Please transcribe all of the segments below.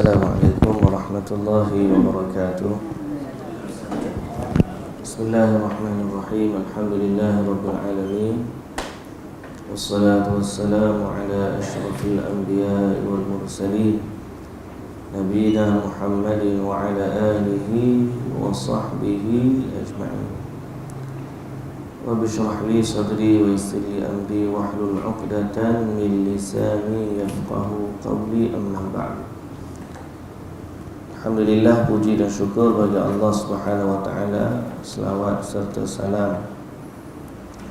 Assalamualaikum warahmatullahi wabarakatuh. Bismillahirrahmanirrahim. Alhamdulillahi rabbil alamin. Wassalatu wassalamu ala asyrafil anbiya'i wal mursalin, nabiyina Muhammadin wa ala alihi wa sahbihi ajma'in. Rabbi shrah li sadri wa yassir li amri wahlul 'uqdatan min lisani yafqahu qawli, amma ba'du. Alhamdulillah, puji dan syukur bagi Allah Subhanahu wa taala. Selawat serta salam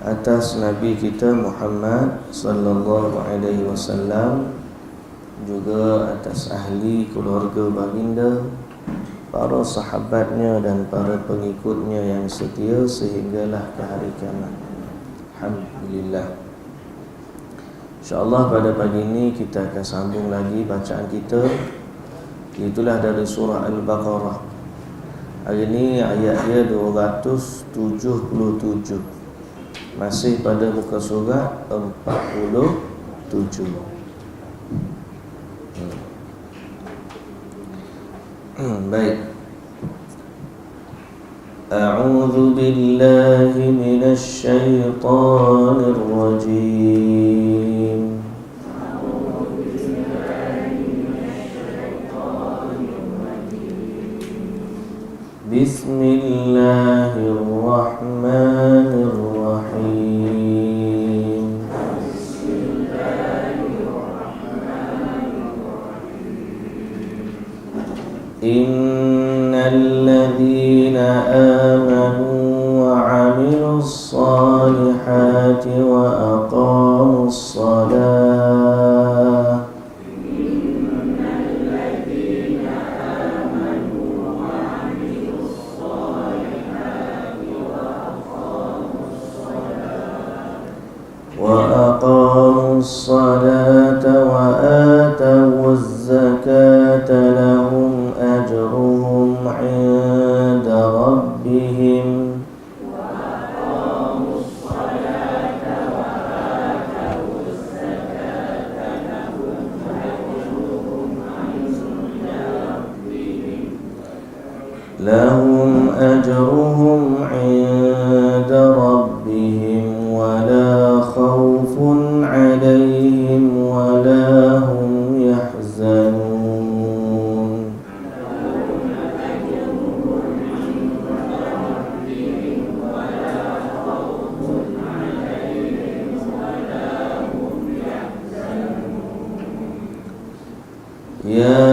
atas Nabi kita Muhammad sallallahu alaihi wasallam, juga atas ahli keluarga baginda, para sahabatnya dan para pengikutnya yang setia sehinggalah ke hari kiamat. Alhamdulillah. InsyaAllah pada pagi ini kita akan sambung lagi bacaan kita. Itulah dari surah Al-Baqarah. Hari ini ayat dia 277. Masih pada muka surat 47. Baik. A'udzu billahi minasy syaithanir rajim. Bismillahirrahmanirrahim. Innal ladzina amanu wa 'amilus salihati wa aqamus shalah الصلاة وآتوا الزكاة لهم أجرهم عند ربهم لهم أجرهم عند ربهم ولا خوف عليهم ولا هم يحزنون. يا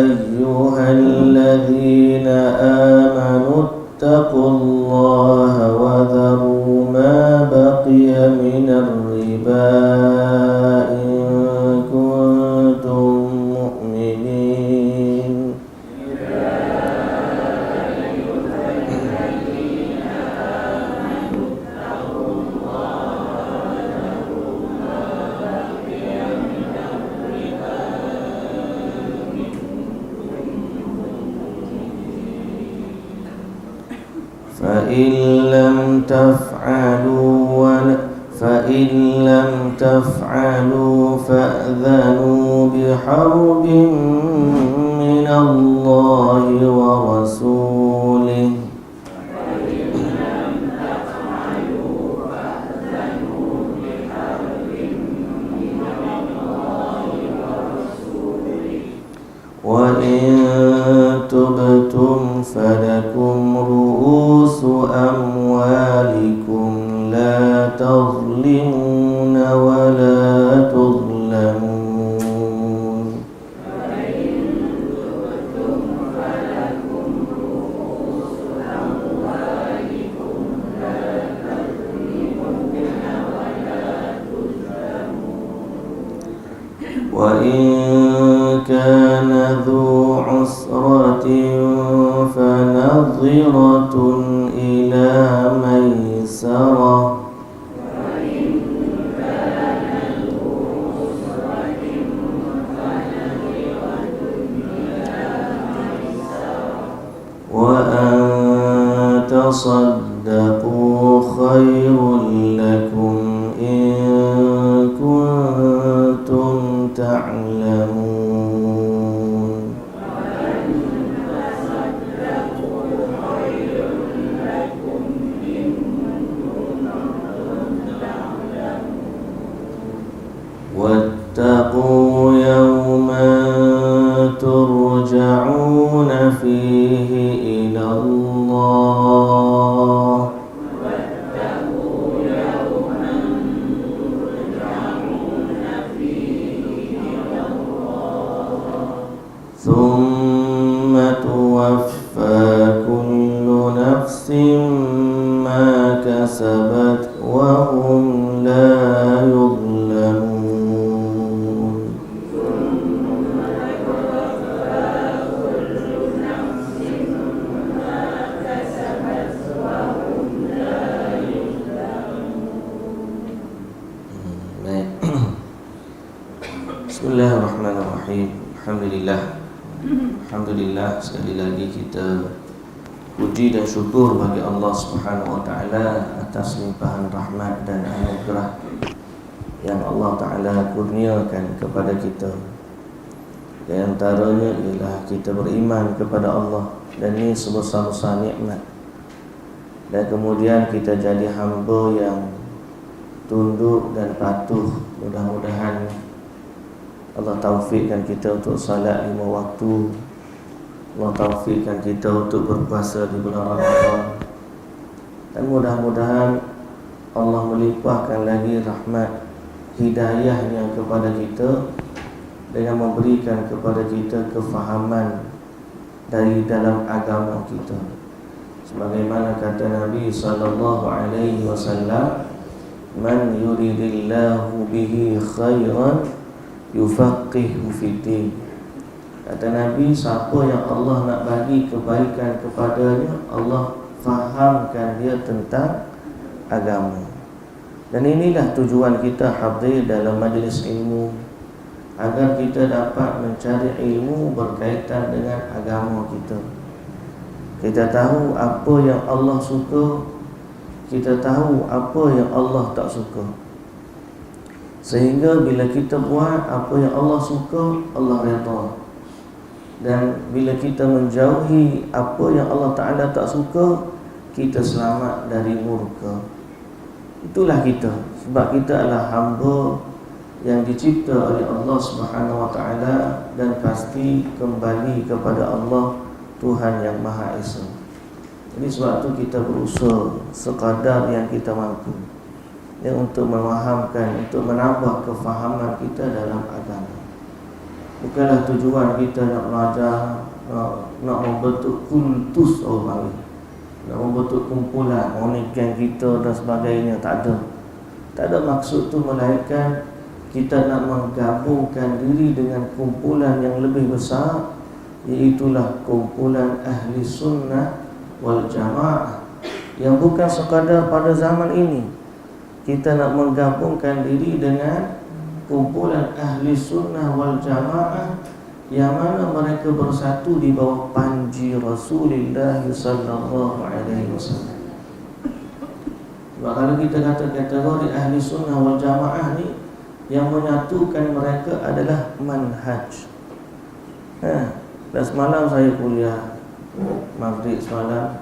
أيها الذين آمنوا اتقوا الله وذروا ما بقي من الربا إن كنتم مؤمنين. فإن لم تفعلوا فأذنوا بحرب من الله ورسوله. وإن تبتم فلكم رؤوس أموالكم لا تظلمون ولا تظلمون. وإن كان ذو عسرة فنظرة إلى ميسرة. وأن تصدقوا خير لكم إن كنتم تعلمون. واتقوا يوما ترجعون فيه إلى الله ثم توفى كل نفس ما كسبت وهم لا يظلمون. Bismillahirrahmanirrahim. Alhamdulillah, sekali lagi kita puji dan syukur bagi Allah Subhanahu wa taala atas limpahan rahmat dan anugerah yang Allah taala kurniakan kepada kita. Di antaranya ialah kita beriman kepada Allah, dan ini sebesar-besar nikmat. Dan kemudian kita jadi hamba yang tunduk dan patuh. Mudah-mudahan Allah taufikkan kita untuk salat 5 waktu. Allah taufikkan kita untuk berpuasa di bulan Ramadan. Dan mudah-mudahan Allah melimpahkan lagi rahmat hidayahnya kepada kita dengan memberikan kepada kita kefahaman dari dalam agama kita. Sebagaimana kata Nabi sallallahu alaihi wasallam, "Man yuridillahu bihi khairan yufaqihu fiddin." Kata Nabi, siapa yang Allah nak bagi kebaikan kepadanya, Allah fahamkan dia tentang agama. Dan inilah tujuan kita hadir dalam majlis ilmu, agar kita dapat mencari ilmu berkaitan dengan agama kita. Kita tahu apa yang Allah suka, kita tahu apa yang Allah tak suka. Sehingga bila kita buat apa yang Allah suka, Allah redha. Dan bila kita menjauhi apa yang Allah Ta'ala tak suka, kita selamat dari murka. Itulah kita. Sebab kita adalah hamba yang dicipta oleh Allah Subhanahu wa Ta'ala, dan pasti kembali kepada Allah, Tuhan yang Maha Esa. Jadi sebab itu kita berusaha sekadar yang kita mampu, untuk memahamkan, untuk menambah kefahaman kita dalam agama. Bukanlah tujuan kita nak belajar, nak membentuk kultus orang, nak membentuk kumpulan, monikan kita dan sebagainya. Tak ada. Tak ada maksud tu, melainkan kita nak menggabungkan diri dengan kumpulan yang lebih besar, iaitulah kumpulan ahli sunnah wal jamaah, yang bukan sekadar pada zaman ini. Kita nak menggabungkan diri dengan kumpulan ahli sunnah wal jamaah, yang mana mereka bersatu di bawah panji Rasulullah sallallahu alaihi wasallam. Sebab kalau kita kata kategori ahli sunnah wal jamaah ni, yang menyatukan mereka adalah manhaj. Dan semalam saya kuliah maghrib semalam,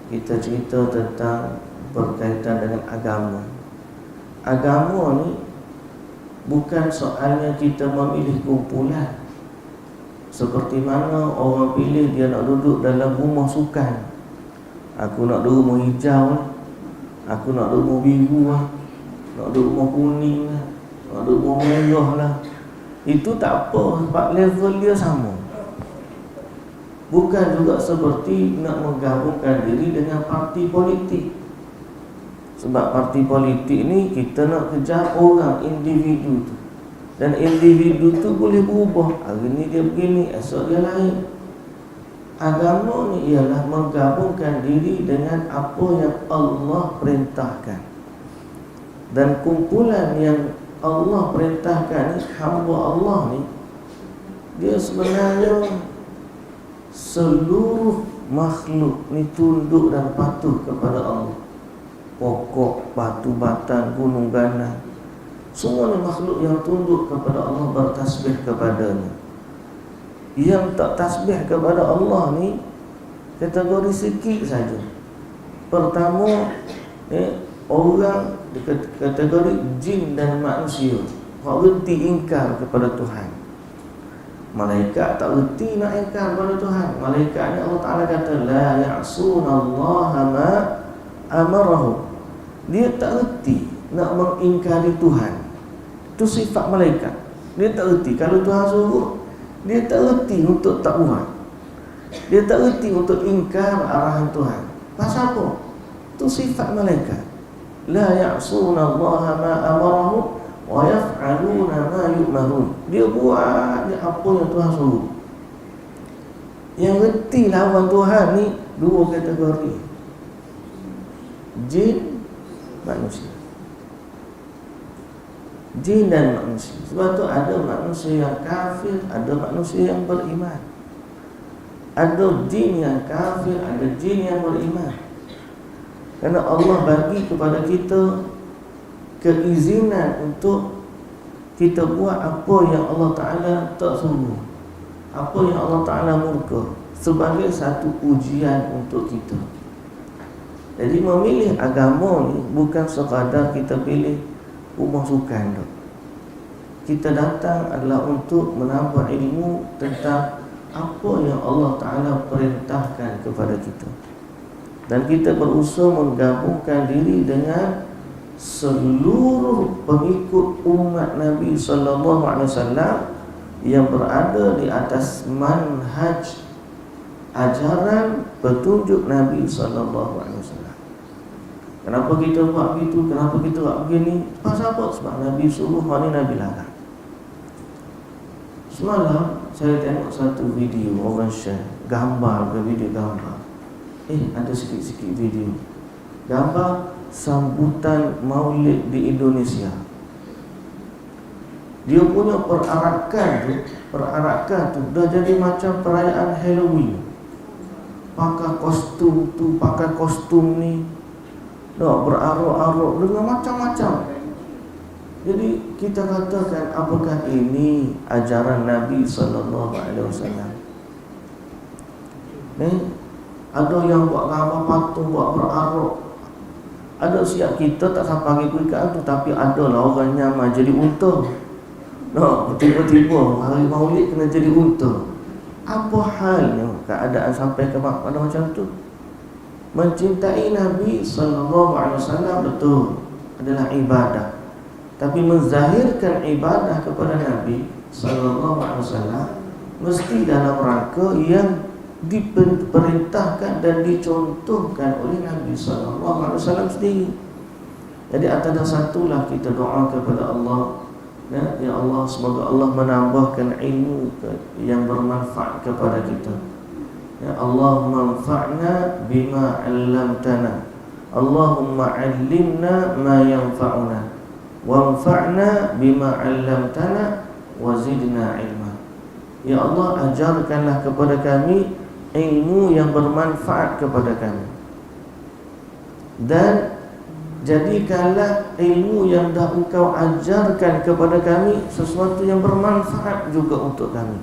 kita cerita tentang berkaitan dengan agama. Agama ni bukan soalnya kita memilih kumpulan. Seperti mana orang pilih dia nak duduk dalam rumah sukan. Aku nak duduk rumah hijau, aku nak duduk rumah biru, nak duduk rumah kuning, nak duduk rumah merah lah. Itu tak apa, sebab level dia sama. Bukan juga seperti nak menggabungkan diri dengan parti politik. Sebab parti politik ni kita nak kejar orang, individu tu. Dan individu tu boleh berubah. Hari ni dia begini, esok dia lain. Agama ni ialah menggabungkan diri dengan apa yang Allah perintahkan. Dan kumpulan yang Allah perintahkan ni, hamba Allah ni, dia sebenarnya seluruh makhluk ni tunduk dan patuh kepada Allah. Pokok, batu batan, gunung ganang, semua ni makhluk yang tunduk kepada Allah, bertasbih kepadanya. Yang tak tasbih kepada Allah ni kategori sikit saja. Pertama, orang kategori jin dan manusia. hak reti ingkar kepada Tuhan. Malaikat tak reti nak ingkar kepada Tuhan. Malaikat ni Allah Ta'ala kata la ya'sunallaha ma amarahu. Dia tak reti nak mengingkari Tuhan. Itu sifat malaikat. Dia tak reti kalau Tuhan suruh, dia tak reti untuk tak buat. Dia tak reti untuk ingkar arahan Tuhan. Pasal apa? Itu sifat malaikat. La ya'sunallaha ma amarahu wa yaf'aluna ma yu'marun. Dia buat apa yang Tuhan suruh. Yang reti lawan Tuhan ni dua kategori, jin, manusia. Jin dan manusia. Sebab tu ada manusia yang kafir, ada manusia yang beriman. Ada jin yang kafir, ada jin yang beriman. Kerana Allah bagi kepada kita keizinan untuk kita buat apa yang Allah Ta'ala tak suruh, apa yang Allah Ta'ala murka, sebagai satu ujian untuk kita. Jadi memilih agama ni bukan sekadar kita pilih rumah sukan tu. Kita datang adalah untuk menambah ilmu tentang apa yang Allah Ta'ala perintahkan kepada kita. Dan kita berusaha menggabungkan diri dengan seluruh pengikut umat Nabi sallallahu alaihi wasallam yang berada di atas manhaj ajaran petunjuk Nabi sallallahu alaihi wasallam. Kenapa kita buat begitu? Kenapa kita buat begini? Pasal apa? Sebab Nabi suruh, hari Nabi larang. Semalam saya tengok satu video orang share gambar ke video gambar. Ada sikit-sikit video gambar sambutan Maulid di Indonesia. Dia punya perarakan tu dah jadi macam perayaan Halloween. Pakai kostum tu, pakai kostum ni, dah berarok-arok dengan macam-macam. Jadi kita katakan, apakah ini ajaran Nabi sallallahu alaihi wasallam? Ada yang buat gambar patung, buat berarok. Ada siap kita tak sampai ikat tu, tapi ada lah orang nyamar jadi unta. Tiba-tiba hari Maulid kena jadi unta. Apa halnya keadaan sampai ke pada macam tu? Mencintai Nabi sallallahu alaihi wasallam betul adalah ibadah. Tapi menzahirkan ibadah kepada Nabi sallallahu alaihi wasallam mesti dalam rangka yang diperintahkan dan dicontohkan oleh Nabi sallallahu alaihi wasallam sendiri. Jadi antara satulah kita doa kepada Allah, ya Allah, semoga Allah menambahkan ilmu yang bermanfaat kepada kita. Ya Allah, manfa'na bima 'allamtana. Allahumma 'allimna ma yanfa'una wanfa'na bima 'allamtana wa zidna ilma. Ya Allah, ajarkanlah kepada kami ilmu yang bermanfaat kepada kami, dan jadikanlah ilmu yang dah Engkau ajarkan kepada kami sesuatu yang bermanfaat juga untuk kami,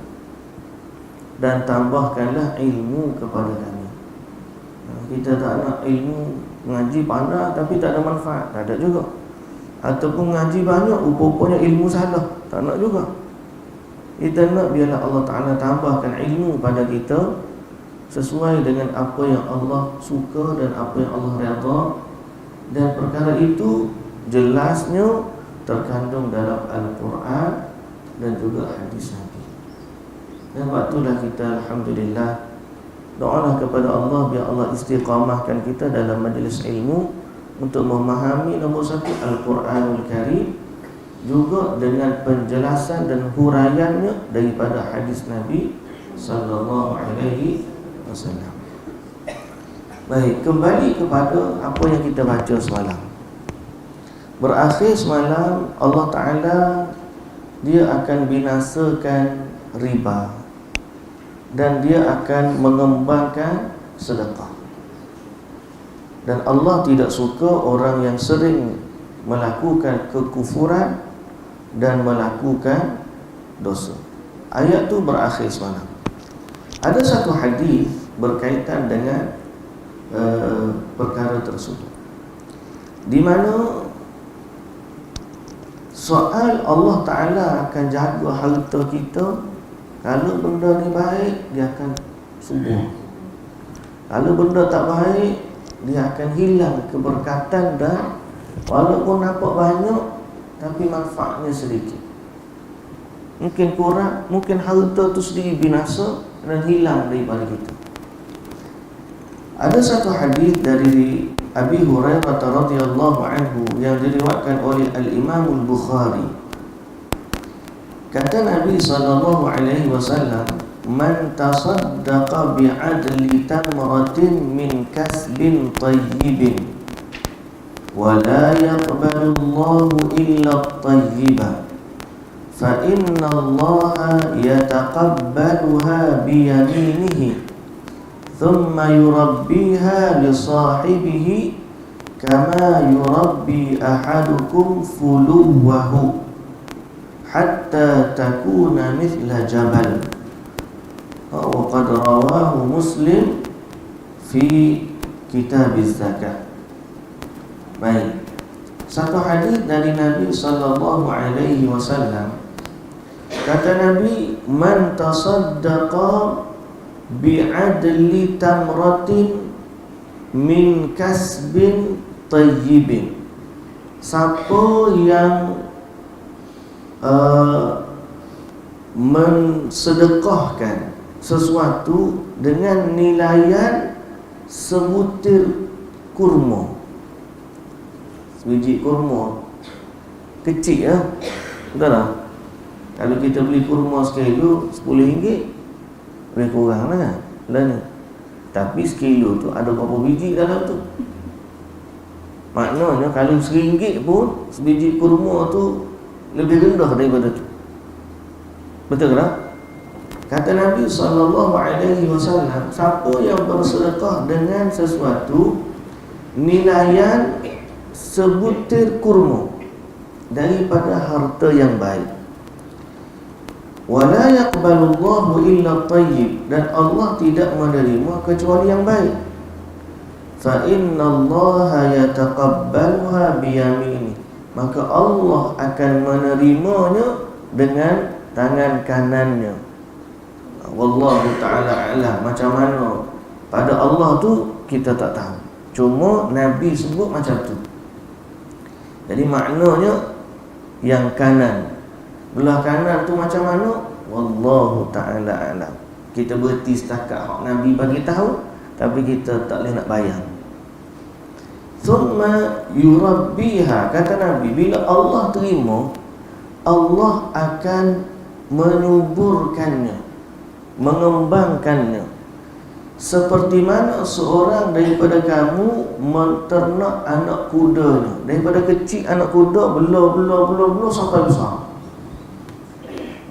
dan tambahkanlah ilmu kepada kami. Kita tak nak ilmu ngaji pandai tapi tak ada manfaat, tak ada juga. Ataupun ngaji banyak rupa-rupanya ilmu salah, tak nak juga. Kita nak biarlah Allah Ta'ala tambahkan ilmu pada kita sesuai dengan apa yang Allah suka dan apa yang Allah redha, dan perkara itu jelasnya terkandung dalam Al-Quran dan juga hadis Nabi. Dan waktulah kita alhamdulillah doalah kepada Allah biar Allah istiqamahkan kita dalam majlis ilmu untuk memahami nombor satu Al-Quranul Karim, juga dengan penjelasan dan huraiannya daripada hadis Nabi sallallahu alaihi wasallam. Baik, kembali kepada apa yang kita baca semalam. Berakhir semalam Allah Ta'ala dia akan binasakan riba, dan dia akan mengembangkan sedekah. Dan Allah tidak suka orang yang sering melakukan kekufuran dan melakukan dosa. Ayat tu berakhir semalam. Ada satu hadis berkaitan dengan perkara tersebut, di mana soal Allah Ta'ala akan jaga harta kita. Kalau benda ni baik, dia akan subur. Kalau benda tak baik, dia akan hilang keberkatan, dan walaupun nampak banyak, tapi manfaatnya sedikit. Mungkin kurang, mungkin harta tu sendiri binasa dan hilang daripada kita. Ada satu hadis dari Abi Hurairah radhiyallahu anhu yang diriwayatkan oleh Al-Imam Al-Bukhari. Kata Nabi sallallahu alaihi wasallam, "Man tasaddaqa bi'adli tamratin min kasbin tayyibin wa la yaqbalu Allahu illa at-tayyiba fa inna Allaha yataqabbaluha bi yaminihi ثم يربيها لصاحبه كما يربي أحدكم فلوه حتى تكون مثل جبل." وقد رواه مسلم في كتاب الزكاة. Baik, satu hadis dari Nabi sallallahu alaihi wasallam, kata Nabi, "Man tasaddaqa bi'adli tamratin min kasbin tayyibin." Siapa yang mensedekahkan sesuatu dengan nilaian sebutir kurma. Sebiji kurma kecil, ya, betul tak? Kalau kita beli kurma sekilo RM10, lebih kurang lah kan? Tapi sekilo tu ada berapa biji dalam tu? Maknanya kalau RM1 pun sebiji kurma tu lebih rendah daripada tu. Betul tak? Kata Nabi SAW, siapa yang bersedekah dengan sesuatu nilaian sebutir kurma daripada harta yang baik, wala yaqbalu Allahu illa tayyib, dan Allah tidak menerima kecuali yang baik, fa inna Allaha yataqabbaluha biyamini, maka Allah akan menerimanya dengan tangan kanannya. Wallahu ta'ala a'lam. Macam mana pada Allah tu kita tak tahu, cuma Nabi sebut macam tu. Jadi maknanya yang kanan, belah kanan tu macam mana? Wallahu ta'ala a'lam. Kita berhenti setakat hak Nabi bagi tahu, tapi kita tak boleh nak bayang. Thumma yurabbiha, kata Nabi, bila Allah terima, Allah akan menyuburkannya, mengembangkannya, seperti mana seorang daripada kamu menternak anak kudanya. Daripada kecil anak kuda bela sampai besar.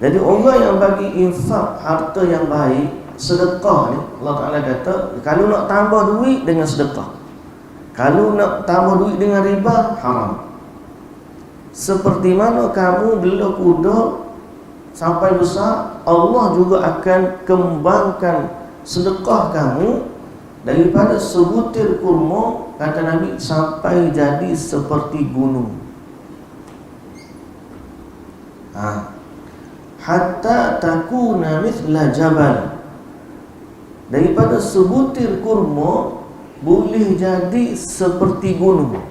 Jadi orang yang bagi infak harta yang baik, sedekah ni, Allah Ta'ala kata, kalau nak tambah duit dengan sedekah, kalau nak tambah duit dengan riba, haram. Seperti mana kamu bela kuda sampai besar, Allah juga akan kembangkan sedekah kamu daripada sebutir kurma, kata Nabi, sampai jadi seperti gunung. Hatta takuna mithla jabal, daripada sebutir kurma boleh jadi seperti gunung.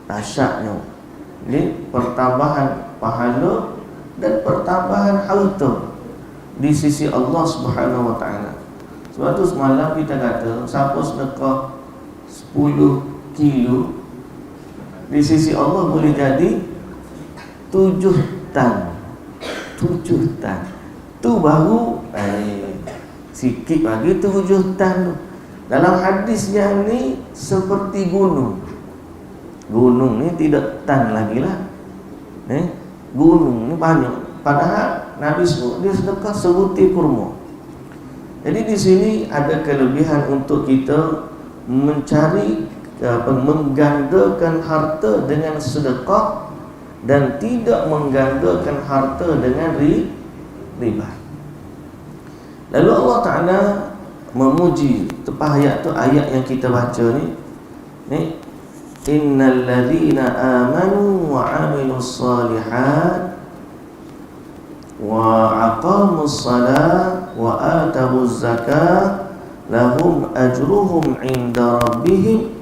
Dahsyatnya. Ini pertambahan pahala dan pertambahan harta di sisi Allah Subhanahu wa ta'ala. Sebab tu semalam kita kata, siapa sedekah 10 kilo, di sisi Allah boleh jadi 7 tan. 7 tan. Tu baru sikit lagi 7 tan tu. Dalam hadis yang ni seperti gunung. Gunung ni tidak tan lagi lah. Gunung ni banyak. Padahal Nabi sebut dia sedekah sebutir kurma. Jadi di sini ada kelebihan untuk kita mencari, menggandakan harta dengan sedekah dan tidak menggandakan harta dengan riba. Lalu Allah Ta'ala memuji, tepat ayat tu, ayat yang kita baca ni innal ladzina amanu wa 'amilus shalihat wa aqamus shalah wa atawuz zakah lahum ajruhum 'inda rabbihim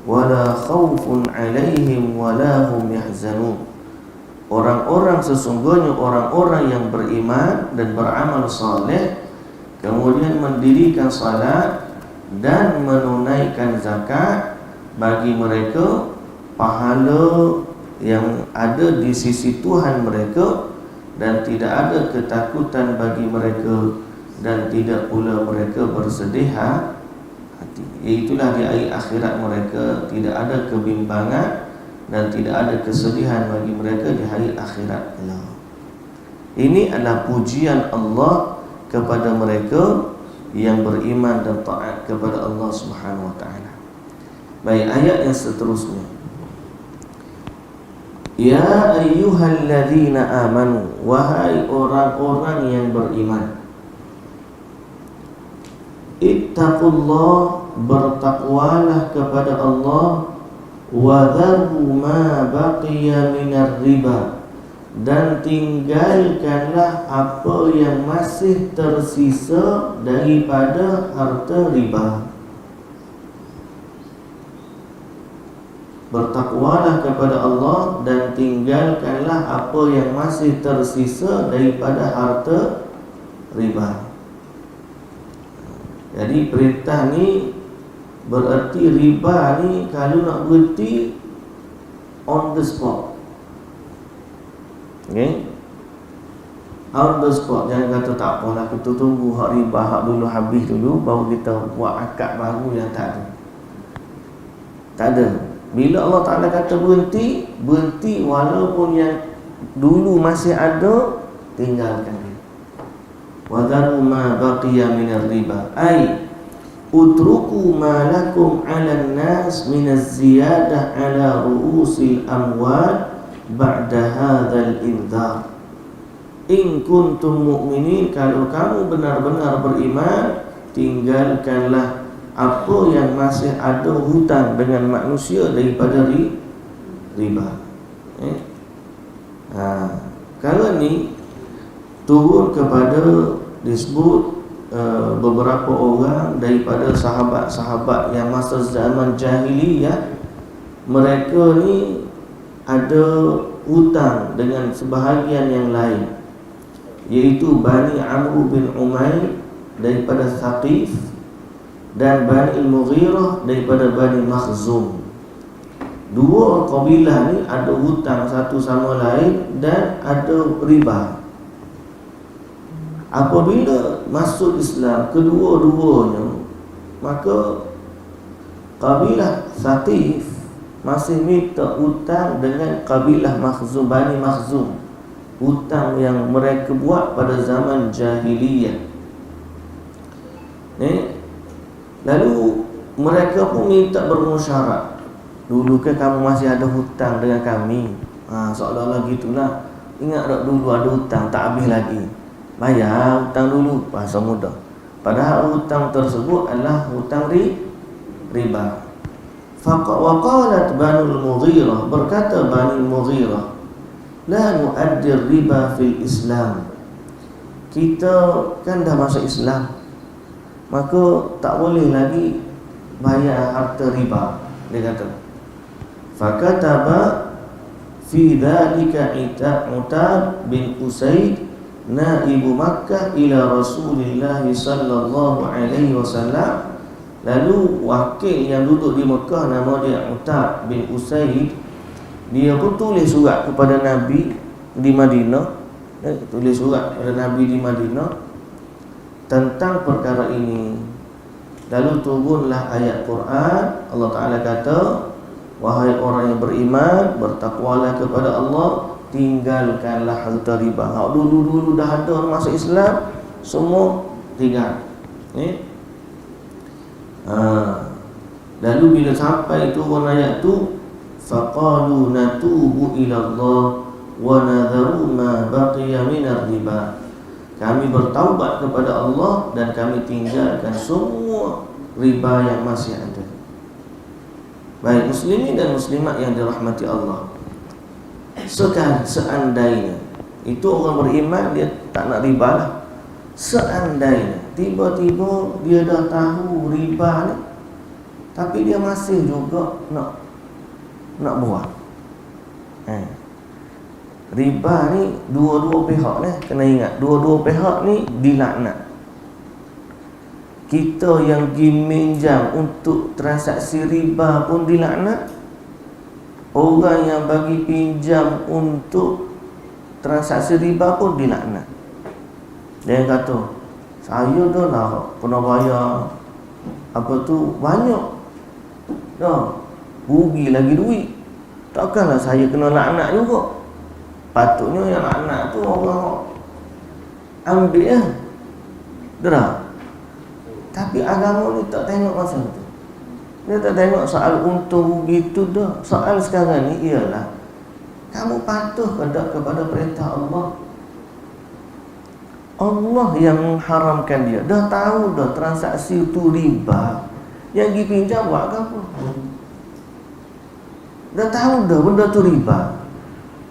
wala khaufun 'alaihim wala hum yahzanun. Orang-orang sesungguhnya orang-orang yang beriman dan beramal saleh, kemudian mendirikan salat dan menunaikan zakat, bagi mereka pahala yang ada di sisi Tuhan mereka, dan tidak ada ketakutan bagi mereka, dan tidak pula mereka bersedih hati. Itulah di akhirat mereka tidak ada kebimbangan dan tidak ada kesedihan bagi mereka di hari akhirat. Ini adalah pujian Allah kepada mereka yang beriman dan taat kepada Allah Subhanahu wa taala. Baik, ayat yang seterusnya. Ya ayyuhalladzina amanu, wahai orang-orang yang beriman, ittaqullah, bertakwalah kepada Allah, wa dharru ma baqiya minar riba, dan tinggalkanlah apa yang masih tersisa daripada harta riba. Bertakwalah kepada Allah dan tinggalkanlah apa yang masih tersisa daripada harta riba. Jadi perintah ni bererti riba ni kalau nak berhenti on the spot. Okay? On the spot. Jangan kata tak apalah, kita tunggu hak riba hak dulu habis dulu baru kita buat akad baru yang tak ada. Tak ada. Bila Allah Ta'ala kata berhenti, berhenti walaupun yang dulu masih ada, tinggalkan dia. Wa dharu ma baqiya minar riba, ay utruku ma lakum 'alan nas min az-ziyadah 'ala ru'usil amwal ba'da hadzal indzar. In kuntum mu'minin, kalau kamu benar-benar beriman, tinggalkanlah apa yang masih ada hutang dengan manusia daripada riba. Kalau ni turun kepada disebut beberapa orang daripada sahabat-sahabat yang masa zaman jahiliyah, mereka ni ada hutang dengan sebahagian yang lain, iaitu Bani Amr bin Umair daripada Thaqif dan Bani Al-Mughirah daripada Bani Makhzum. Dua kabilah ni ada hutang satu sama lain dan ada riba. Apabila masuk Islam kedua-duanya, maka kabilah Thaqif masih minta hutang dengan kabilah Makhzum, Bani Makhzum, hutang yang mereka buat pada zaman jahiliyah. Lalu mereka pun minta bermusyarat. Dulu ke kamu masih ada hutang dengan kami? Seolah-olah gitulah. Ingat tak dulu ada hutang tak habis lagi, bayar hutang dulu, bahasa mudah. Padahal hutang tersebut adalah hutang riba. Waqalat Bani Al-Mughirah, berkata Bani Al-Mughirah, la nu'addir riba fil Islam. Kita kan dah masuk Islam, maka tak boleh lagi bayar harta riba, dia kata. Fakataba fi dhalika Utab bin Usaid naibu Makkah ila Rasulillah sallallahu alaihi wasallam. Lalu wakil yang duduk di Mekah, nama dia Utab bin Usaid, dia pun tulis surat kepada Nabi di Madinah, tulis surat kepada Nabi di Madinah tentang perkara ini. Lalu turunlah ayat Quran. Allah Ta'ala kata, wahai orang yang beriman, bertakwalah kepada Allah, tinggalkanlah harta riba. Dulu-dulu dah ada orang masuk Islam, semua tinggal. Lalu bila sampai turun ayat tu, faqalu natubu ila Allah wa nadharu ma baqiya minar riba. Kami bertaubat kepada Allah dan kami tinggalkan semua riba yang masih ada. Baik muslimin dan muslimat yang dirahmati Allah, seandainya itu orang beriman, dia tak nak riba lah. Seandainya tiba-tiba dia dah tahu riba ni, tapi dia masih juga nak buat. Riba ni dua-dua pihak ni kena ingat, dua-dua pihak ni dilaknat. Kita yang pergi minjam untuk transaksi riba pun dilaknat. Orang yang bagi pinjam untuk transaksi riba pun dilaknat. Dia kata, saya dah lah kena bayar banyak dah, rugi lagi duit, takkanlah saya kena laknat juga. Patutnya yang laknat tu orang ambil lah, dah. Tapi agama ni tak tengok masa tu. Dia tak tengok soal untung rugi tu dah. Soal sekarang ni ialah kamu patuh ke tak kepada perintah Allah? Allah yang mengharamkan dia. Dah tahu dah transaksi tu riba, yang pergi pinjam buat apa? Dah tahu dah benda tu riba.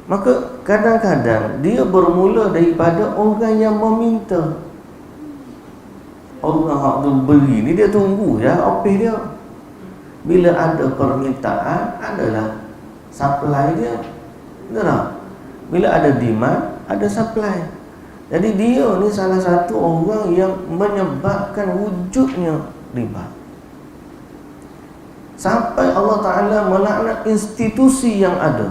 Maka kadang-kadang dia bermula daripada orang yang meminta. Orang hak tu beri ni dia tunggu je opih dia. Bila ada permintaan, adalah supply dia. Betul tak? Bila ada demand, ada supply. Jadi dia ni salah satu orang yang menyebabkan wujudnya riba. Sampai Allah Ta'ala melaknat institusi yang ada.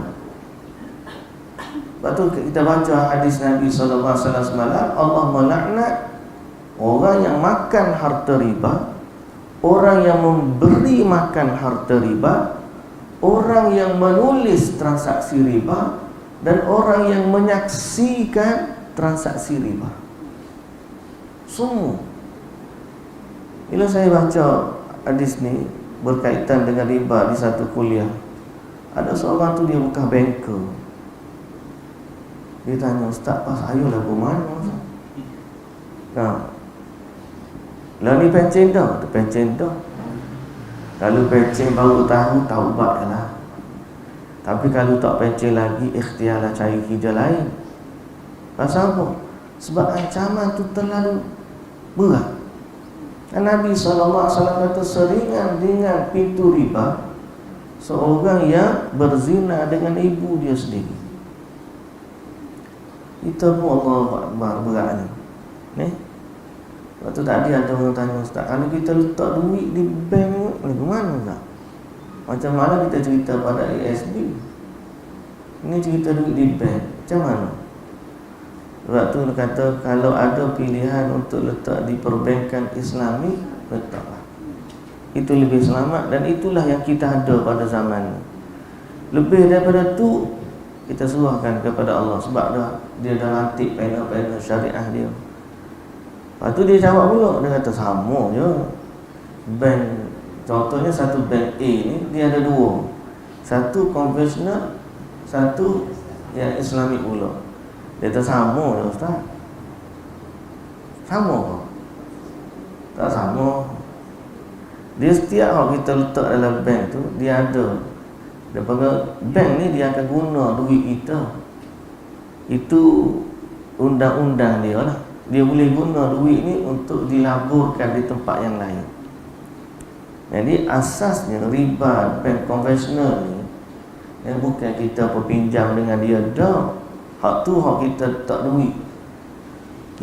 Sebab tu kita baca hadis Nabi SAW semalam, Allah melaknat orang yang makan harta riba, orang yang memberi makan harta riba, orang yang menulis transaksi riba, dan orang yang menyaksikan transaksi riba. Semua. Bila saya baca hadis ni berkaitan dengan riba di satu kuliah, ada seorang tu dia bukan banker. Dia tanya, "Ustaz, pas saya lagu mana?" Lah ni pencen dah, tu pencen dah. Kalau pencen baru tahu, taubat lah. Tapi kalau tak pencen lagi, ikhtiarlah cari kerja lain. Pasal apa? Sebab ancaman tu terlalu berat. Dan Nabi SAW kata, seringan dengan pintu riba seorang yang berzina dengan ibu dia sendiri. Itu pun Allah Akbar beratnya. Ni waktu tadi ada orang tanya, "Ustaz, kalau kita letak duit di bank ni ke mana tak? Macam mana kita cerita pada ASB? Ini cerita duit di bank, macam mana?" Waktu dia kata, kalau ada pilihan untuk letak di perbankan Islami, letaklah. Itu lebih selamat, dan itulah yang kita ada pada zaman ini. Lebih daripada tu, kita serahkan kepada Allah. Sebab dia dah lantik panel-panel syariah dia. Lepas tu dia jawab pula, dia kata sama je. Bank, contohnya satu bank A ni, dia ada dua. Satu konvensional, satu yang Islamik pula. Dia kata sama je, Ustaz. Sama ke? Tak sama. Dia setiap kalau kita letak dalam bank tu, dia ada. Daripada bank ni dia akan guna duit kita. Itu undang-undang dia lah. Dia boleh guna duit ni untuk dilaburkan di tempat yang lain. Jadi asasnya riba bank konvensional ni, yang bukan kita berpinjam dengan dia dah. Hak tu hak kita letak duit.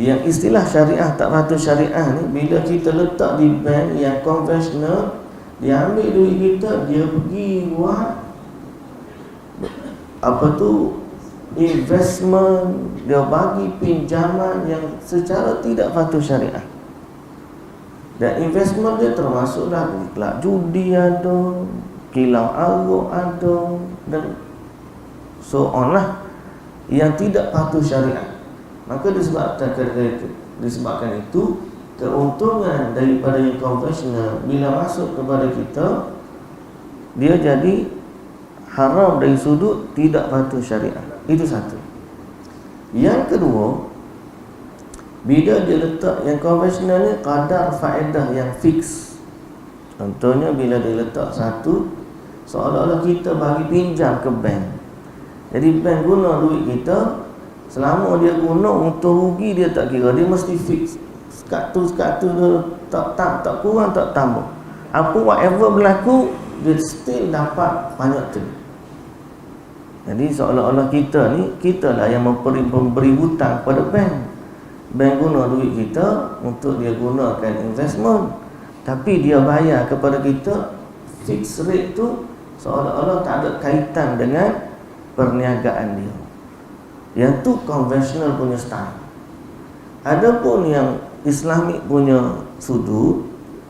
Yang istilah syariah tak patut syariah ni, bila kita letak di bank yang konvensional, dia ambil duit kita, dia pergi buat investment, dia bagi pinjaman yang secara tidak patut syariah. Dan investment dia termasuklah kelab judi ada, kilau arok ada, dan so on lah, yang tidak patuh syariah. Maka disebabkan itu keuntungan daripada yang konvensional bila masuk kepada kita, dia jadi haram dari sudut tidak patuh syariah. Itu satu. Yang kedua, bila dia letak yang konvensional ni kadar faedah yang fix. Contohnya bila dia letak 1 seolah-olah kita bagi pinjam ke bank. Jadi bank guna duit kita, selama dia guna untung rugi dia tak kira, dia mesti fix. Sekat tu tak kurang tak tambah. Apa whatever berlaku, dia still dapat banyak tu. Jadi seolah-olah kita lah yang memberi hutang kepada bank. Bank guna duit kita untuk dia gunakan investment, tapi dia bayar kepada kita fixed rate tu, seolah-olah tak ada kaitan dengan perniagaan dia. Yang tu konvensional punya style. Adapun yang Islamik punya sudut,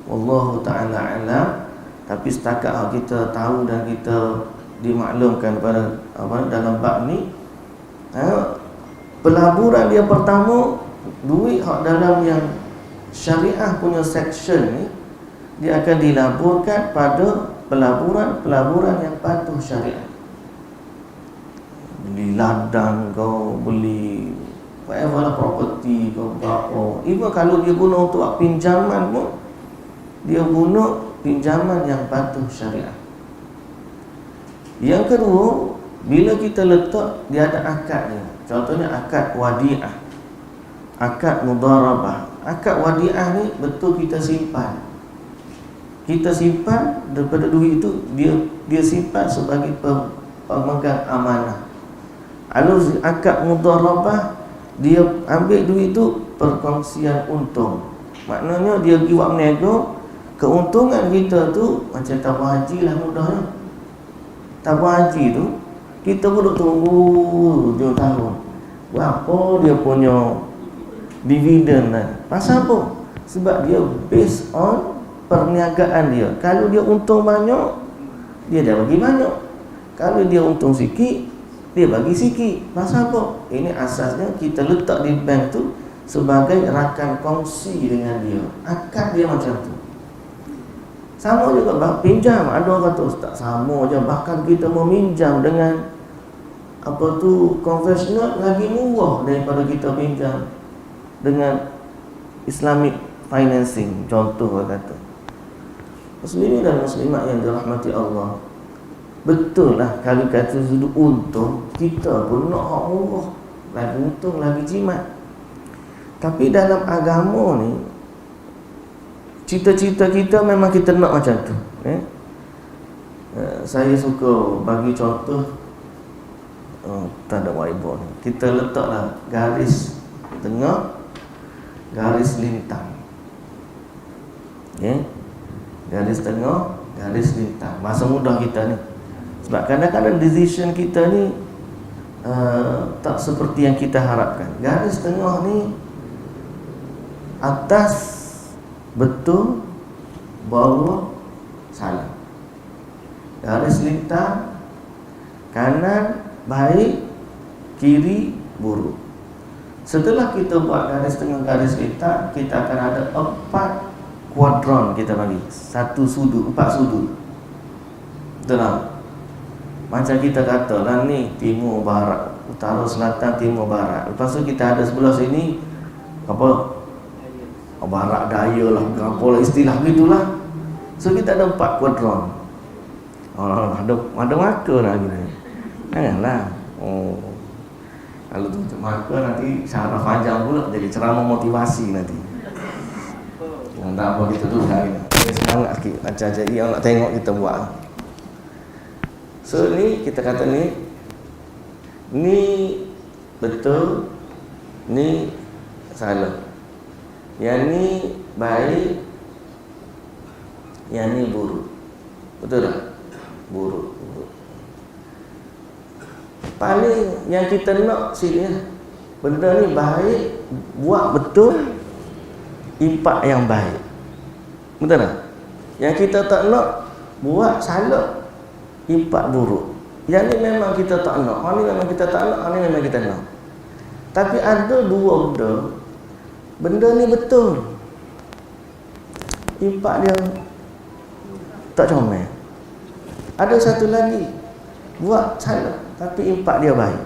wallahu ta'ala alam, tapi setakat kita tahu dan kita dimaklumkan pada dalam bab ni, pelaburan dia pertama, duit hak dalam yang syariah punya section ni, dia akan dilaburkan pada pelaburan yang patuh syariah. Beli ladang kau, beli whatever lah, property kau, berapa. Even kalau dia guna untuk pinjaman pun, dia guna pinjaman yang patuh syariah. Yang kedua, bila kita letak, dia ada akadnya. Contohnya akad wadi'ah, akad mudarabah. Akad wadi'ah ni betul kita simpan. Kita simpan daripada duit itu, dia simpan sebagai pemegang amanah. Lalu akad mudarabah, dia ambil duit itu perkongsian untung. Maknanya dia pergi buat nego, keuntungan kita tu macam tabung haji lah mudahnya. Tabung haji tu kita duduk tunggu 2 tahun, berapa dia punya dividen kan. Pasal apa? Sebab dia based on perniagaan dia. Kalau dia untung banyak, dia dah bagi banyak. Kalau dia untung sikit, dia bagi sikit. Pasal apa? Ini asasnya kita letak di bank tu sebagai rakan kongsi dengan dia. Akad dia macam tu. Sama juga pinjam. Ada orang kata, Ustaz, sama je. Bahkan kita meminjam dengan konvensional lagi murah daripada kita pinjam dengan Islamic financing. Contoh kata, muslimin dan muslimat yang dirahmati Allah, betul lah kalau kata sudut untung, kita pun nak hak murah, lagi untung, lagi jimat. Tapi dalam agama ni, cita-cita kita memang kita nak macam tu. Saya suka bagi contoh, tak ada whiteboard, kita letaklah garis tengah, garis lintang. Garis tengah, garis lintang. Masa mudah kita ni, sebab kadang-kadang decision kita ni tak seperti yang kita harapkan. Garis tengah ni, atas betul, bawah salah. Garis lintang, kanan baik, kiri buruk. Setelah kita buat garis tengah, garis lintang, kita akan ada 4 kuadran kita bagi. 1 sudut, 4 sudut. Betul tak? Macam kita kata lah ni, timur, barat, utara, selatan, timur, barat. Lepas tu kita ada sebelah sini barat daya lah, apa lah istilah gitulah. So kita ada 4 kuadran. Ada maka lah gini. Janganlah. Kalau tu maka nanti syarah panjang pula, jadi ceramah motivasi nanti. Tak apa kita tu hari ni. Semangat sikit macam jadi yang nak tengok kita buat. So ni kita kata ni betul, ni salah. Yang ni baik, yang ni buruk. Betul tak? Buruk. Paling yang kita nak sini, benda ni baik, buat betul, impak yang baik. Betul tak? Yang kita tak nak, buat salah, impak buruk. Yang ni memang kita tak nak, hal ni memang kita tak nak, hal ni memang kita nak. Tapi ada 2 benda, benda ni betul, impak dia tak comel. Ada satu lagi, buat salah tapi impak dia baik.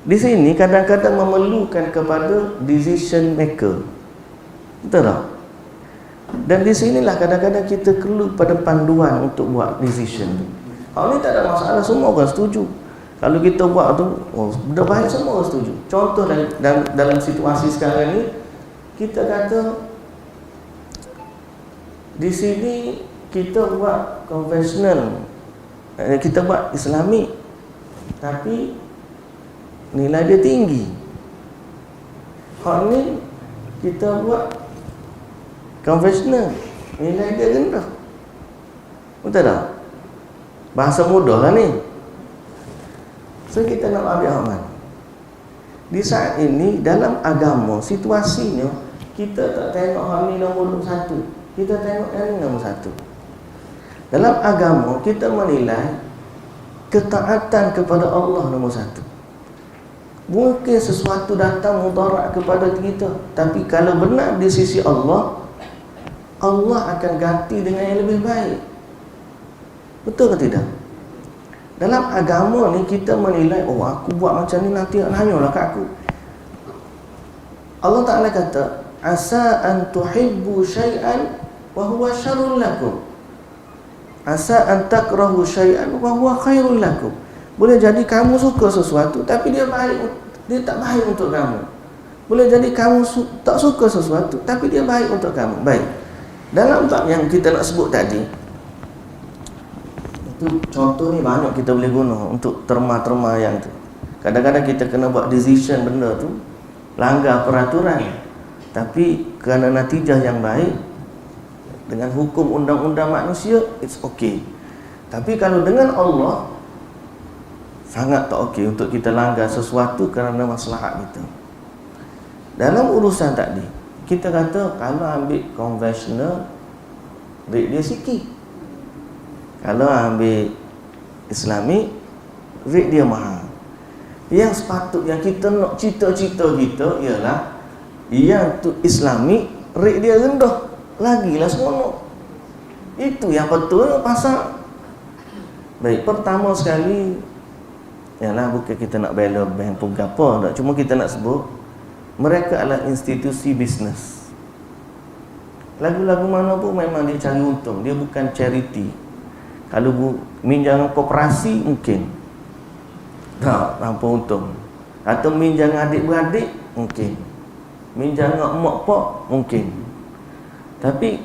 Di sini kadang-kadang memerlukan kepada decision maker. Betul tak? Dan di sinilah kadang-kadang kita perlu pada panduan untuk buat decision tu. Kalau ni tak ada masalah, semua orang setuju. Kalau kita buat tu, dah baik, semua orang setuju. Contoh dalam situasi sekarang ni, kita kata di sini kita buat konvensional, kita buat Islamik, tapi nilai dia tinggi. Hal ni kita buat konvensional, nilai dia rendah. Betul tak? Bahasa mudah lah ni. So kita nak ambil hak mana? Di saat ini dalam agama, situasinya kita tak tengok hal ni nombor satu, kita tengok yang ni nombor satu. Dalam agama kita menilai ketaatan kepada Allah nombor satu. Mungkin sesuatu datang mudarat kepada kita, tapi kalau benar di sisi Allah, Allah akan ganti dengan yang lebih baik. Betul ke tidak? Dalam agama ni kita menilai, oh aku buat macam ni nanti hanyalah kat aku. Allah Ta'ala kata, asa an tuhibbu syai'an wa huwa syarrun lakum. Asa an takrahu syai'an wa huwa khairul lakum. Boleh jadi kamu suka sesuatu tapi dia tak baik untuk kamu. Boleh jadi kamu tak suka sesuatu tapi dia baik untuk kamu. Baik. Dalam bab yang kita nak sebut tadi, itu contoh ni banyak kita boleh guna untuk terma-terma yang tu. Kadang-kadang kita kena buat decision benda tu langgar peraturan, tapi kerana natijah yang baik dengan hukum undang-undang manusia, it's okay. Tapi kalau dengan Allah, sangat tak okey untuk kita langgar sesuatu kerana maslahat kita. Dalam urusan tadi, kita kata kalau ambil konvensional, rate dia sikit. Kalau ambil Islami, rate dia mahal. Yang sepatutnya kita nak cita-cita kita ialah yang tu Islami, rate dia rendah. Lagilah seronok. Itu yang betul pasal. Baik, pertama sekali, yalah, bukan kita nak bela bank pun apa, tak. Cuma kita nak sebut mereka adalah institusi bisnes. Lagu-lagu mana pun memang dia cari untung, dia bukan charity. Kalau minjam koperasi mungkin tak tanpa untung, atau minjam adik-beradik mungkin, minjam dengan mak pak mungkin. Tapi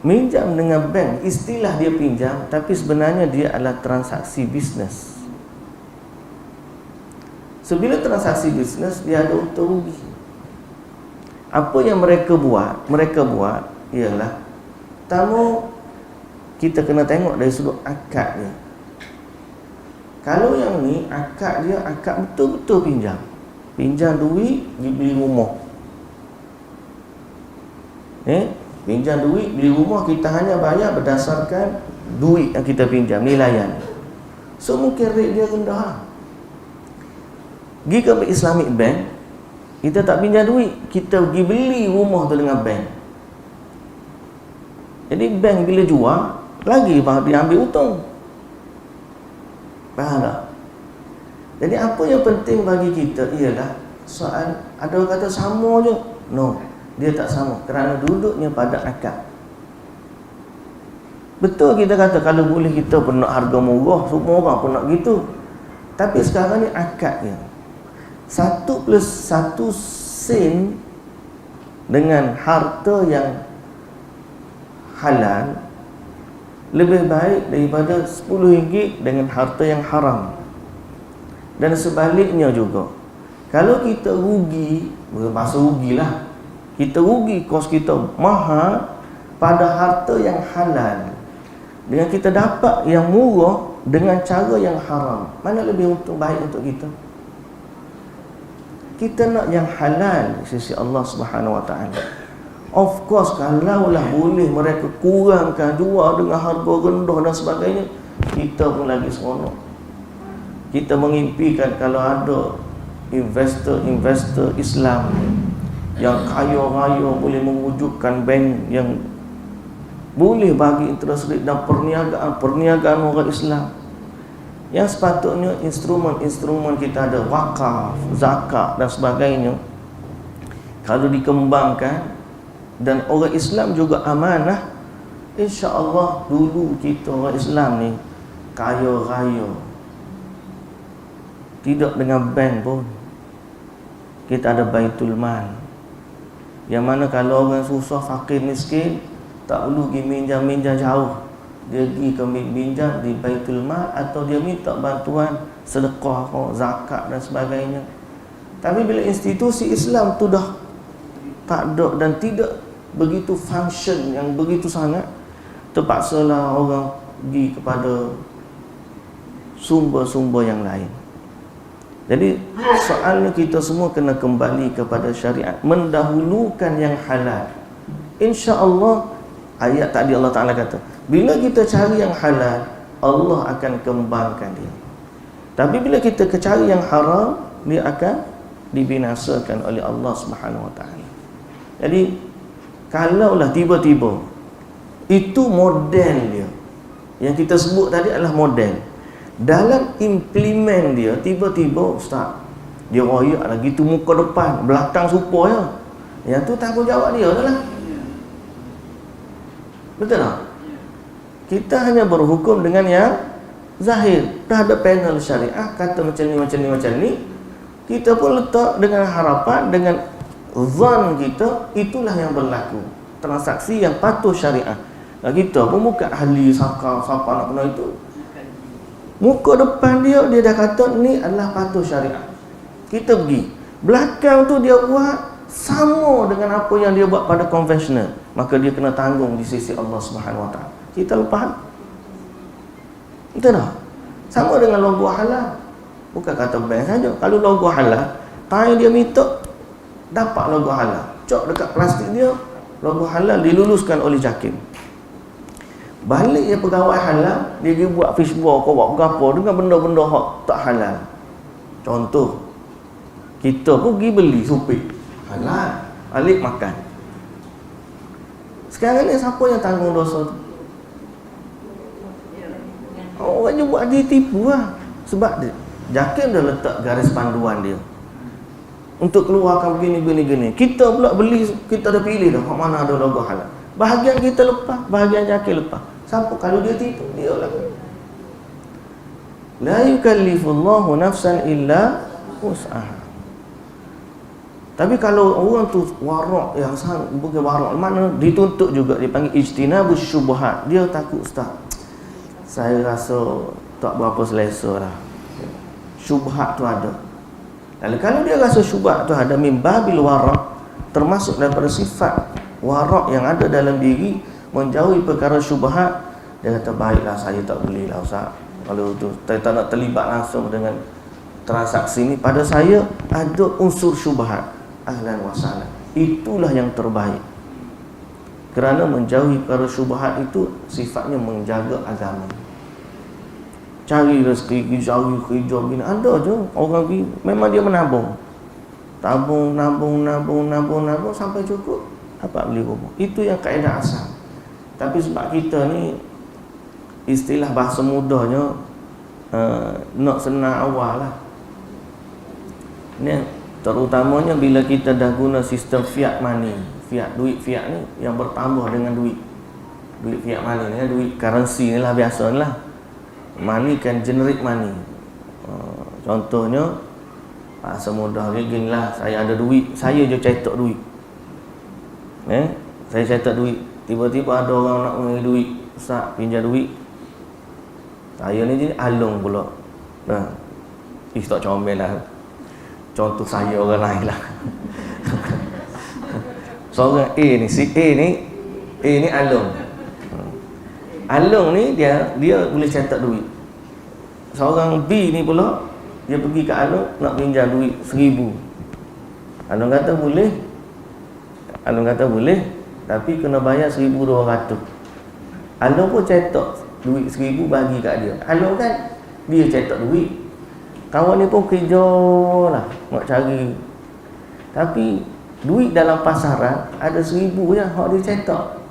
minjam dengan bank, istilah dia pinjam, tapi sebenarnya dia adalah transaksi bisnes. So, bila transaksi bisnes, dia ada untung rugi. Apa yang mereka buat ialah, pertama, kita kena tengok dari sudut akad dia. Kalau yang ni, akad dia akad betul-betul pinjam. Pinjam duit, beli rumah. Pinjam duit, beli rumah, kita hanya bayar berdasarkan duit yang kita pinjam, nilaian. So, mungkin rate dia rendah. Pergi ke Islamic Bank, kita tak pinjam duit, kita pergi beli rumah tu dengan bank. Jadi bank bila jual, lagi dia ambil untung. Faham tak? Jadi apa yang penting bagi kita ialah soal, ada orang kata sama je. No, dia tak sama kerana duduknya pada akad. Betul kita kata kalau boleh kita pun nak harga murah, semua orang pun nak gitu. Tapi sekarang ni akadnya 1+1 sen dengan harta yang halal lebih baik daripada RM10 dengan harta yang haram. Dan sebaliknya juga, kalau kita rugi, bahasa rugilah, kita rugi, kos kita mahal pada harta yang halal, dengan kita dapat yang murah dengan cara yang haram, mana lebih untung baik untuk kita? Kita nak yang halal di sisi Allah Subhanahu Wa Taala. Of course, kalaulah boleh mereka kurangkan, jual dengan harga rendah dan sebagainya, kita pun lagi seronok. Kita mengimpikan kalau ada investor Islam yang kaya raya boleh mewujudkan bank yang boleh bagi interest rate dan perniagaan orang Islam. Yang sepatutnya instrumen kita ada wakaf, zakat dan sebagainya, kalau dikembangkan, dan orang Islam juga amanah, insya-Allah dulu kita orang Islam ni kaya raya, tidak dengan bank pun. Kita ada Baitul Mal, yang mana kalau orang susah, fakir, miskin, tak perlu pergi minjam-minjam jauh, dia pergi ke minjam di Baitul Mal, atau dia minta bantuan sedekah, zakat dan sebagainya. Tapi bila institusi Islam tu dah tak ada dan tidak begitu function yang begitu sangat, terpaksalah orang pergi kepada sumber-sumber yang lain. Jadi soalnya kita semua kena kembali kepada syariat, mendahulukan yang halal. Insya-Allah, ayat tadi Allah Ta'ala kata, bila kita cari yang halal, Allah akan kembangkan dia. Tapi bila kita cari yang haram, dia akan dibinasakan oleh Allah Subhanahu Wa Ta'ala. Jadi kalaulah tiba-tiba itu model dia, yang kita sebut tadi adalah model, dalam implement dia tiba-tiba ustaz dia royak lagi tu muka depan, belakang serupa je, yang tu tanggungjawab dia lah. Betul tak? Kita hanya berhukum dengan yang zahir. Dah ada panel syariah kata macam ni, kita pun letak dengan harapan, dengan zan kita, itulah yang berlaku, transaksi yang patuh syariah. Nah, kita pun bukan ahli siapa nak kena itu. Muka depan dia dah kata ni adalah patuh syariah, kita pergi. Belakang tu dia buat sama dengan apa yang dia buat pada konvensional, maka dia kena tanggung di sisi Allah Subhanahu Wa Taala. Kita lepas. Betul tak? Sama dengan logo halal. Bukan kata bank saja. Kalau logo halal, tanya dia minta dapat logo halal, cok dekat plastik dia, logo halal diluluskan oleh JAKIM. Balik dia pegawai halal, dia pergi buat fishball, kau buat apa dengan benda-benda hak tak halal. Contoh, kita pun pergi beli supik halal, balik makan. Sekarang ni siapa yang tanggung dosa tu? Orang je buat dia tipu lah. Sebab dia, JAKIM dah letak garis panduan dia untuk keluarkan begini. Kita pula beli, kita dah pilih dah mana ada logo halal. Bahagian kita lepas, bahagian JAKIM lepas. Siapa kalau dia tipu, dia lah. La yukallifullahu nafsan illa wus'aha. Tapi kalau orang tu warak yang sangat, bukan warak, mana dituntut juga, dipanggil ijtinabus syubhat. Dia takut, ustaz, saya rasa tak berapa selesa dah, syubhat tu ada. Lalu kalau dia rasa syubhat tu ada, min babil warak, termasuk daripada sifat warak yang ada dalam diri, menjauhi perkara syubhat, dia kata baiklah saya tak belilah ustaz. Kalau tu saya tak nak terlibat langsung dengan transaksi ni, pada saya ada unsur syubhat, ahlan wa sahlan, itulah yang terbaik. Kerana menjauhi perkara syubhat itu sifatnya menjaga agama. Cari rezeki, cari kerja begini, ada je orang pergi, memang dia menabung, nabung sampai cukup, dapat beli rumah. Itu yang kaedah asal. Tapi sebab kita ni istilah bahasa mudahnya nak senang awal lah ni, terutamanya bila kita dah guna sistem fiat money, duit fiat ni yang bertambah dengan duit fiat money ni, duit currency ni lah biasa ni lah. Money kan generate money. Contohnya bahasa mudah gini lah, saya ada duit, saya je cetak duit, saya cetak duit, tiba-tiba ada orang nak mengambil duit, ustaz pinjam duit, saya ni jadi alung pula. Tak comel lah, contoh saya orang lain lah. Seorang A ni, si A ni alung. Alung ni dia boleh cetak duit. Seorang B ni pula, dia pergi ke alung nak pinjam duit 1,000. Alung kata boleh, tapi kena bayar 1,200. Alung pun cetak duit 1,000 bagi kat dia. Alung kan dia cetak duit, kawan ni pun kerja lah nak cari, tapi duit dalam pasaran ada 1,000 je hak dia cetak.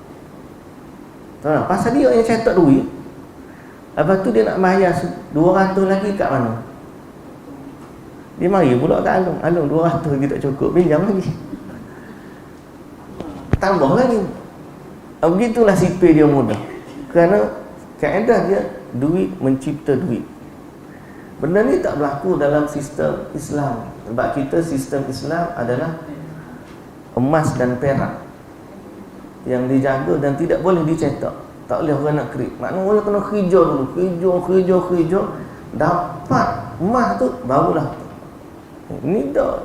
Pasal dia yang cetak duit, lepas tu dia nak bayar 200 lagi kat mana? Dia mari pula kat alung 200 lagi tak cukup, pinjam lagi. tambah lagi. Begitulah sipir dia mudah. Kerana kaedah dia duit mencipta duit. Benda ni tak berlaku dalam sistem Islam. Sebab kita sistem Islam adalah emas dan perak yang dijaga dan tidak boleh dicetak. Tak boleh orang nak kredit. Maknanya orang kena kerja dulu, kerja dapat emas tu barulah. Ini dah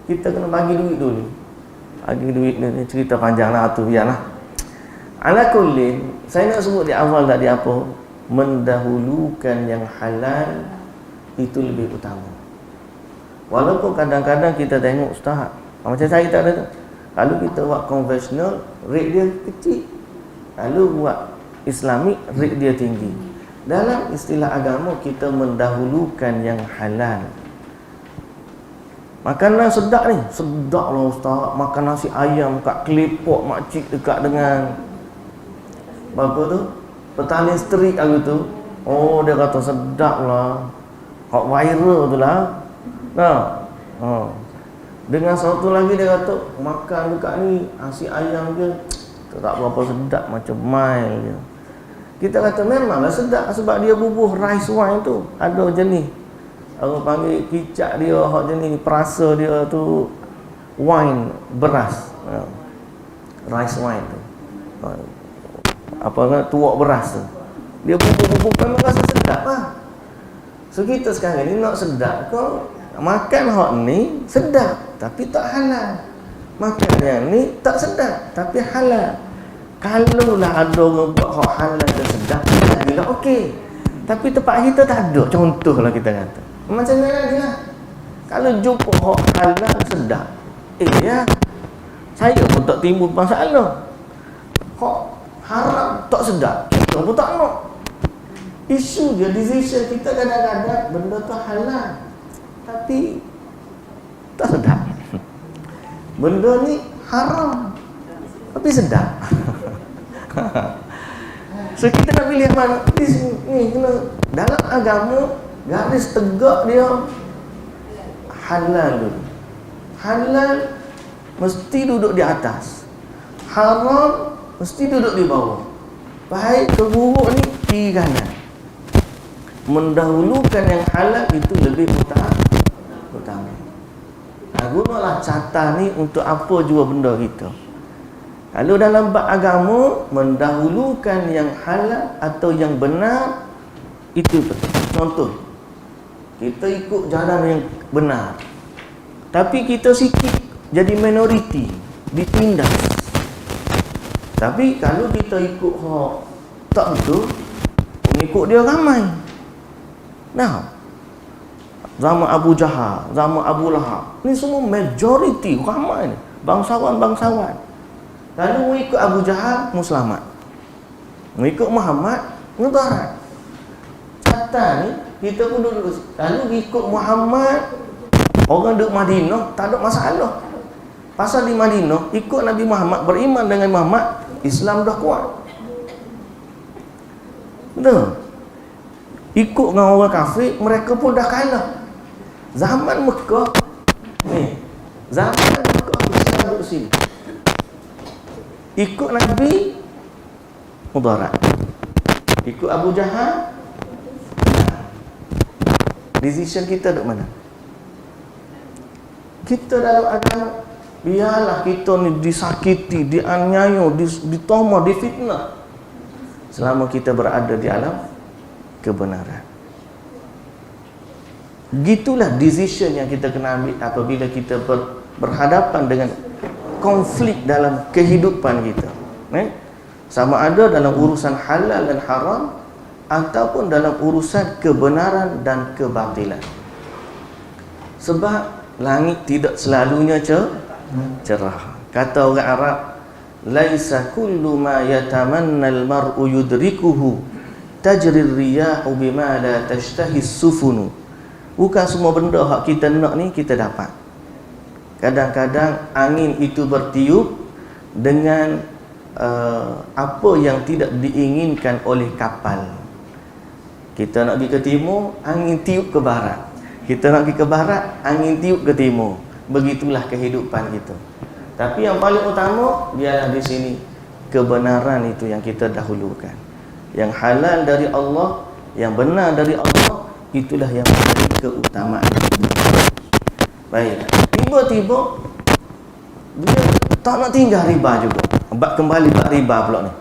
kita kena bagi duit dulu. Bagi duit ni cerita panjanglah tu, biarlah. Ala kullin, saya nak sebut di awal tadi apa? Mendahulukan yang halal itu lebih utama. Walaupun kadang-kadang kita tengok ustaz, macam saya tak ada tu. Kalau kita buat konvensional, rate dia kecil. Kalau buat Islamik, rate dia tinggi. Dalam istilah agama, kita mendahulukan yang halal. Makanan sedap ni, sedap lah ustaz. Makan nasi ayam kat Klepok makcik dekat dengan apa tu? Petani street aku tu. Oh, dia kata sedap lah. Hot viral tu lah. Nah. Dengan satu lagi dia kata makan dekat ni nasi ayam dia tak berapa sedap, macam mild je. Kita kata memanglah sedap sebab dia bubuh rice wine tu. Ada jenis orang panggil kicap dia, hak jenis perasa dia tu wine beras. Rice wine tu. Apa kan tuak beras tu. Dia bubuh memang rasa sedap lah. So kita sekarang ni nak sedap kau makan hak ni sedap tapi tak halal. Makan yang ni tak sedap tapi halal. Kalaulah ada orang buat hak halal dan sedap, lagilah okey. Tapi tempat kita tak ada. Contohlah kita kata. Macam mana lagi lah. Kalau jumpa hak halal sedap, ya, saya pun tak timbul masalah. Hak haram tak sedap, kita pun tak nak. Isu dia, decision kita kadang-kadang benda tu halal tapi tak sedap. Benda ni haram tapi sedap. So kita nak pilih mana? Ni kena dalam agama garis tegak dia halal dulu. Halal mesti duduk di atas. Haram mesti duduk di bawah. Baik ke buruk ni kiri kanan. Mendahulukan yang halal itu lebih utama. Gunalah carta ni untuk apa jua benda kita. Kalau dalam bab agama, mendahulukan yang halal atau yang benar itu betul. Contoh, kita ikut jalan yang benar, tapi kita sikit jadi minoriti, ditindas. Tapi kalau kita ikut hak tak betul, pengikut dia ramai. Nah, zaman Abu Jahal, zaman Abu Lahab, ni semua majoriti ramai ni, bangsawan-bangsawan. Kalau ikut Abu Jahal, mu selamat. Mengikut Muhammad, mudarat. Kata ni, kita pun duduk. Kalau ikut Muhammad, orang duduk Madinah, tak ada masalah. Pasal di Madinah, ikut Nabi Muhammad, beriman dengan Muhammad, Islam dah kuat. Betul? Ikut dengan orang kafir, mereka pun dah kalah. Zaman Mekah ni, zaman Mekah Islam duduk sini. Ikut Nabi mudarat. Ikut Abu Jahal, decision kita duduk mana? Kita dalam agama, biarlah kita ni disakiti, dianiaya, ditoma, difitnah, selama kita berada di alam kebenaran. Gitulah decision yang kita kena ambil apabila kita berhadapan dengan konflik dalam kehidupan kita. Sama ada dalam urusan halal dan haram ataupun dalam urusan kebenaran dan kebatilan. Sebab langit tidak selalunya cerah. Kata orang Arab, laisa kullu ma yatamanna al-mar'u yudrikuhu tajri ar-riyahu bima la tashtahi as-sufunu. Bukan semua benda hak kita nak ni kita dapat. Kadang-kadang angin itu bertiup dengan apa yang tidak diinginkan oleh kapal. Kita nak pergi ke timur, angin tiup ke barat. Kita nak pergi ke barat, angin tiup ke timur. Begitulah kehidupan kita. Tapi yang paling utama biarlah di sini kebenaran itu yang kita dahulukan. Yang halal dari Allah, yang benar dari Allah, itulah yang menjadi keutamaan. Baik, tiba-tiba dia tak nak tinggal riba juga. Kembali bab riba pula ni.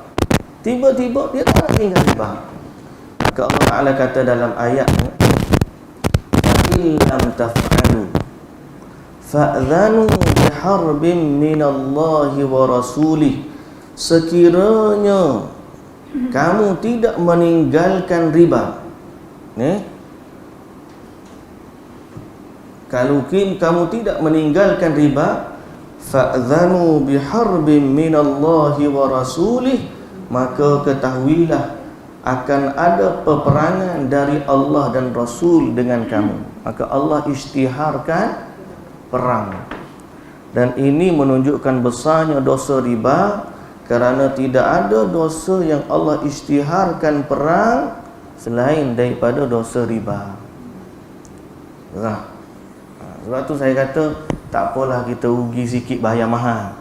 Tiba-tiba dia tak nak tinggal riba. Maka Allah Ta'ala kata dalam ayat ni, "Illam taf'alu fa'dhanu biharbin minallahi wa rasulih." Sekiranya kamu tidak meninggalkan riba, kalau kamu tidak meninggalkan riba, fa'dhanu biharbin minallahi wa rasulih, maka ketahuilah akan ada peperangan dari Allah dan Rasul dengan kamu. Maka Allah isytiharkan perang. Dan ini menunjukkan besarnya dosa riba, kerana tidak ada dosa yang Allah isytiharkan perang selain daripada dosa riba. Sebab tu saya kata tak apalah kita rugi sikit bayar mahal,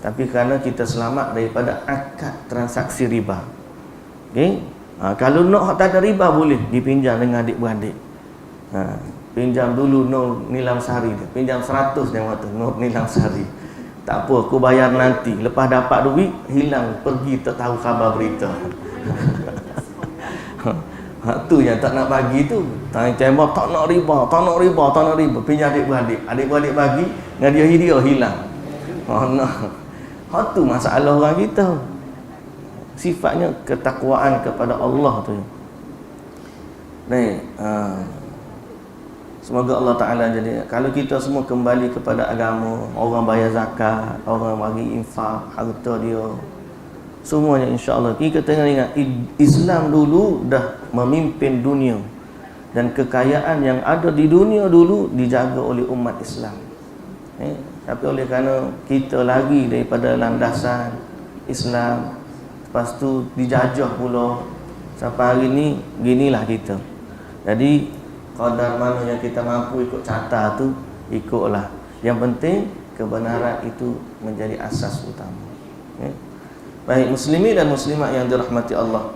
tapi kerana kita selamat daripada akad transaksi riba. Okay? Kalau nak tak ada riba boleh dipinjam dengan adik-beradik. Pinjam dulu Nur Nilam Sari dia. Pinjam 100 dia kata Nur Nilam Sari. Tak apa, aku bayar nanti. Lepas dapat duit, hilang, pergi tak tahu khabar berita. Tu yang tak nak bagi tu. Tembak tak nak riba, tak nak riba, tak nak riba. Pinjam adik-beradik. Adik-beradik bagi, dengan dia hilang. Tu masalah orang kita. Sifatnya ketakwaan kepada Allah tu. Baik. Semoga Allah Ta'ala jadi, kalau kita semua kembali kepada agama, orang bayar zakat, orang bagi infak harta dia, semuanya insya-Allah. Kita tengah ingat Islam dulu dah memimpin dunia, dan kekayaan yang ada di dunia dulu dijaga oleh umat Islam. Tapi oleh kerana kita lagi daripada landasan Islam, lepas tu dijajah pula, sampai hari ni ginilah kita. Jadi qadar mana yang kita mampu ikut carta tu, ikutlah. Yang penting kebenaran itu menjadi asas utama. Baik muslimin dan muslimat yang dirahmati Allah.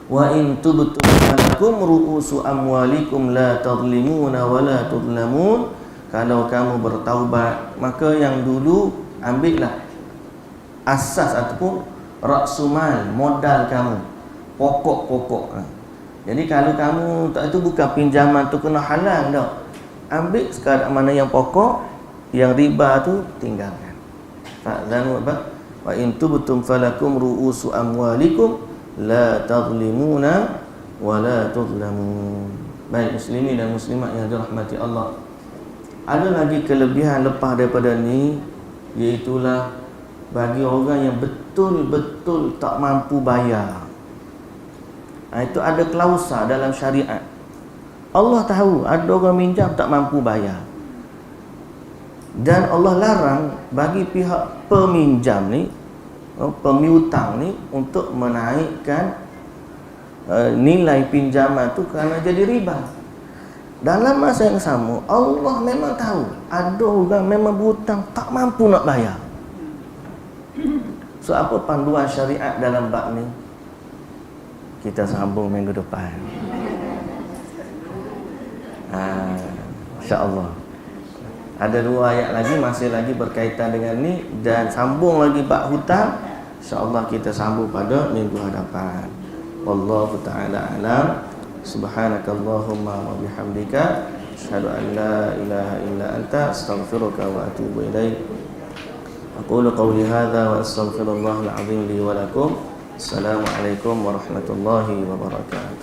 Wa in tubtum falakum ru'usu amwalikum la tadlimuna wa la tudlamun. Kalau kamu bertaubat, maka yang dulu ambillah asas ataupun raksumal, modal kamu, pokok-pokok. Jadi kalau kamu tak, itu bukan pinjaman tu kena halal dah. Ambil sekadar mana yang pokok, yang riba tu tinggalkan. Fa'dhanu wa in tubtum falakum ru'usu amwalikum la tadlimuna wa la tudlamun. Baik muslimin dan muslimat yang dirahmati Allah. Ada lagi kelebihan lepas daripada ni, iaitulah bagi orang yang betul-betul tak mampu bayar. Itu ada klausa dalam syariat. Allah tahu ada orang minjam tak mampu bayar, dan Allah larang bagi pihak peminjam ni, pemiutang ni, untuk menaikkan nilai pinjaman tu kerana jadi riba. Dalam masa yang sama, Allah memang tahu ada orang memang berhutang tak mampu nak bayar. So apa panduan syariat dalam bab ni? Kita sambung minggu depan. InsyaAllah. Ada 2 ayat lagi, masih lagi berkaitan dengan ni, dan sambung lagi bab hutang. InsyaAllah kita sambung pada minggu hadapan. Wallahu ta'ala alam. Subhanakallahumma wa bihamdika, asyhadu an la ilaha illa anta, astaghfiruka wa atubu ilaik. Aqulu qawli hadza wa astaghfirullahal azim li wa lakum. Assalamualaikum warahmatullahi wabarakatuh.